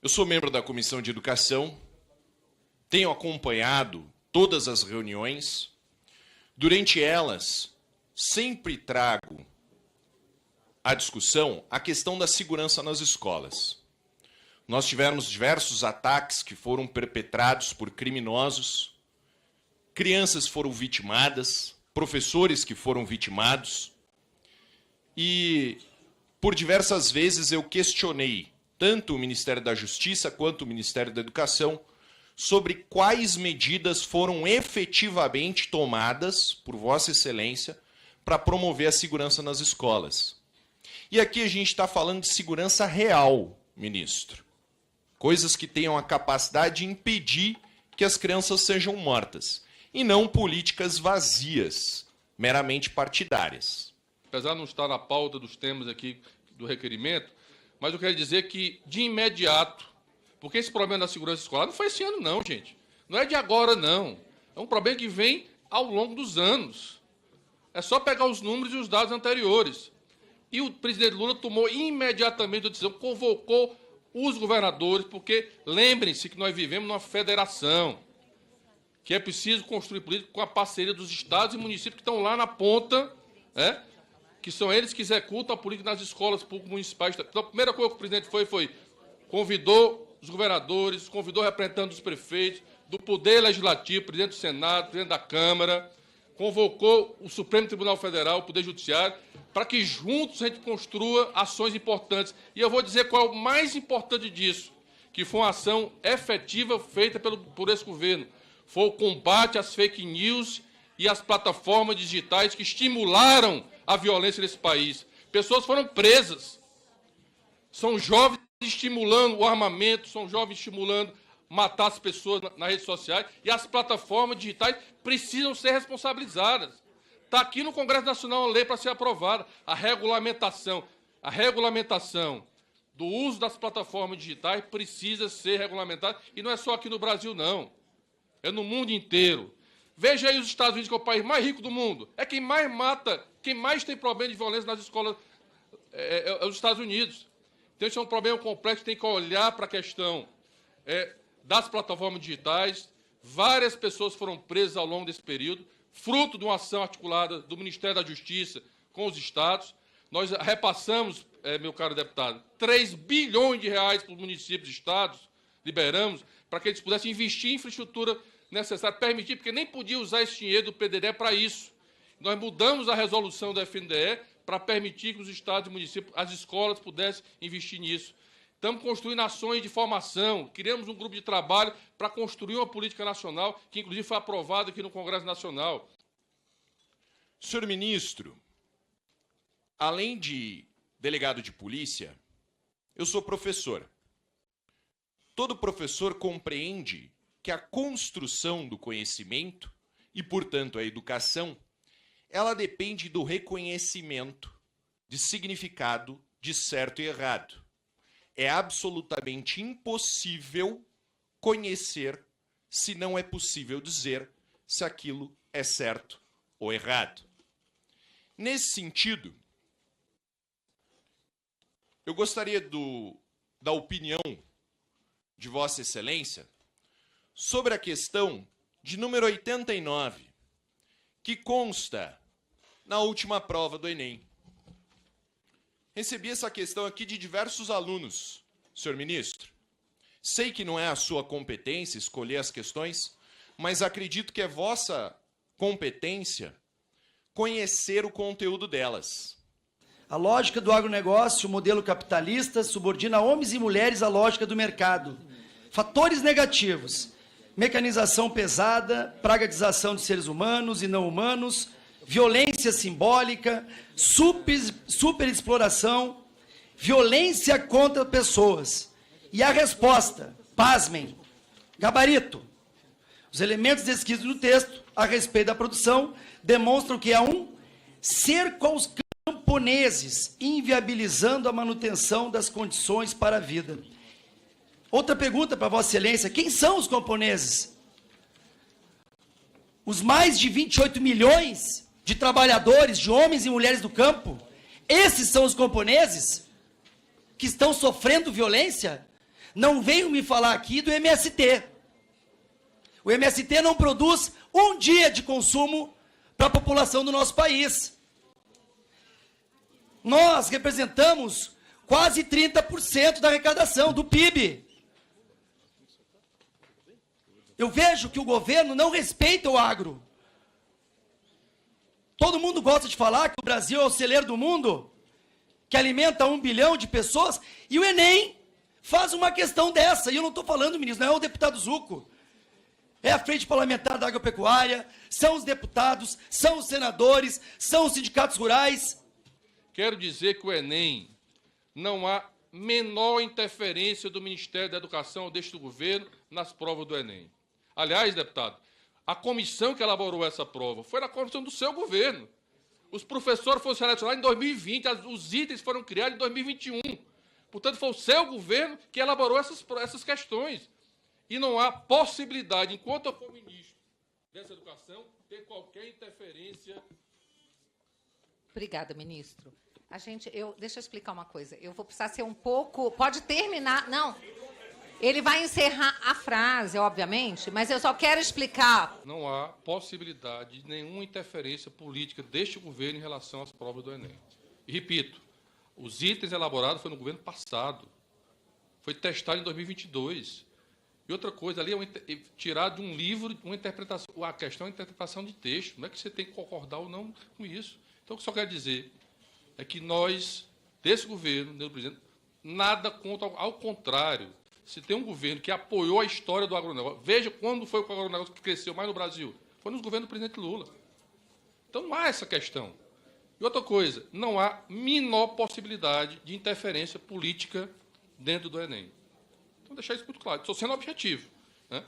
Eu sou membro da Comissão de Educação, tenho acompanhado todas as reuniões. Durante elas, sempre trago à discussão a questão da segurança nas escolas. Nós tivemos diversos ataques que foram perpetrados por criminosos, crianças foram vitimadas, professores que foram vitimados, e por diversas vezes eu questionei tanto o Ministério da Justiça quanto o Ministério da Educação sobre quais medidas foram efetivamente tomadas por Vossa Excelência para promover a segurança nas escolas. E aqui a gente está falando de segurança real, ministro. Coisas que tenham a capacidade de impedir que as crianças sejam mortas. E não políticas vazias, meramente partidárias. Apesar de não estar na pauta dos temas aqui do requerimento, mas eu quero dizer que, de imediato, porque esse problema da segurança escolar não foi esse ano, não, gente. Não é de agora, não. É um problema que vem ao longo dos anos. É só pegar os números e os dados anteriores. E o presidente Lula tomou imediatamente a decisão, convocou os governadores, porque lembrem-se que nós vivemos numa federação, que é preciso construir política com a parceria dos estados e municípios que estão lá na ponta, que são eles que executam a política nas escolas públicas municipais. Então, a primeira coisa que o presidente foi convidou os governadores, convidou representantes dos prefeitos, do Poder Legislativo, presidente do Senado, presidente da Câmara, convocou o Supremo Tribunal Federal, o Poder Judiciário, para que juntos a gente construa ações importantes. E eu vou dizer qual é o mais importante disso, que foi uma ação efetiva feita por esse governo. Foi o combate às fake news e às plataformas digitais que estimularam a violência nesse país. Pessoas foram presas. São jovens estimulando o armamento, são jovens estimulando matar as pessoas nas redes sociais, e as plataformas digitais precisam ser responsabilizadas. Está aqui no Congresso Nacional uma lei para ser aprovada, a regulamentação do uso das plataformas digitais precisa ser regulamentada, e não é só aqui no Brasil, não. É no mundo inteiro. Veja aí os Estados Unidos, que é o país mais rico do mundo. É quem mais mata, quem mais tem problema de violência nas escolas é os Estados Unidos. Então, isso é um problema complexo, tem que olhar para a questão das plataformas digitais. Várias pessoas foram presas ao longo desse período, fruto de uma ação articulada do Ministério da Justiça com os estados. Nós repassamos, meu caro deputado, 3 bilhões de reais para os municípios e estados, liberamos, para que eles pudessem investir em infraestrutura necessária, permitir, porque nem podia usar esse dinheiro do PDD para isso. Nós mudamos a resolução do FNDE para permitir que os estados e municípios, as escolas, pudessem investir nisso. Estamos construindo ações de formação, criamos um grupo de trabalho para construir uma política nacional, que inclusive foi aprovada aqui no Congresso Nacional. Senhor ministro, além de delegado de polícia, eu sou professor. Todo professor compreende que a construção do conhecimento e, portanto, a educação, ela depende do reconhecimento de significado de certo e errado. É absolutamente impossível conhecer se não é possível dizer se aquilo é certo ou errado. Nesse sentido, eu gostaria da opinião de Vossa Excelência sobre a questão de número 89, que consta na última prova do Enem. Recebi essa questão aqui de diversos alunos, senhor ministro. Sei que não é a sua competência escolher as questões, mas acredito que é vossa competência conhecer o conteúdo delas. A lógica do agronegócio, o modelo capitalista, subordina homens e mulheres à lógica do mercado. Fatores negativos: mecanização pesada, pragmatização de seres humanos e não humanos, violência simbólica, superexploração, violência contra pessoas. E a resposta, pasmem, gabarito. Os elementos descritos no texto a respeito da produção demonstram que há um cerco aos camponeses, inviabilizando a manutenção das condições para a vida. Outra pergunta para Vossa Excelência: quem são os camponeses? Os mais de 28 milhões de trabalhadores, de homens e mulheres do campo? Esses são os camponeses que estão sofrendo violência? Não venham me falar aqui do MST. O MST não produz um dia de consumo para a população do nosso país. Nós representamos quase 30% da arrecadação, do PIB. Eu vejo que o governo não respeita o agro. Todo mundo gosta de falar que o Brasil é o celeiro do mundo, que alimenta 1 bilhão de pessoas, e o Enem faz uma questão dessa. E eu não estou falando, ministro, não é o deputado Zucco. É a Frente Parlamentar da Agropecuária, são os deputados, são os senadores, são os sindicatos rurais. Quero dizer que o Enem não há menor interferência do Ministério da Educação ou deste governo nas provas do Enem. Aliás, deputado, a comissão que elaborou essa prova foi na comissão do seu governo. Os professores foram selecionados em 2020, os itens foram criados em 2021. Portanto, foi o seu governo que elaborou essas questões. E não há possibilidade, enquanto eu for ministro dessa educação, ter qualquer interferência. Obrigada, ministro. Deixa eu explicar uma coisa. Eu vou precisar ser um pouco... Pode terminar? Não. Ele vai encerrar a frase, obviamente, mas eu só quero explicar. Não há possibilidade de nenhuma interferência política deste governo em relação às provas do Enem. E, repito, os itens elaborados foram no governo passado. Foi testado em 2022. E outra coisa, ali é tirado de um livro uma interpretação. A questão é a interpretação de texto. Não é que você tem que concordar ou não com isso. Então, o que eu só quero dizer é que nós, desse governo, do presidente, nada contra, ao contrário. Se tem um governo que apoiou a história do agronegócio, veja quando foi o agronegócio que cresceu mais no Brasil. Foi nos governos do presidente Lula. Então, não há essa questão. E outra coisa, não há menor possibilidade de interferência política dentro do Enem. Então, deixar isso muito claro. Estou sendo objetivo, né?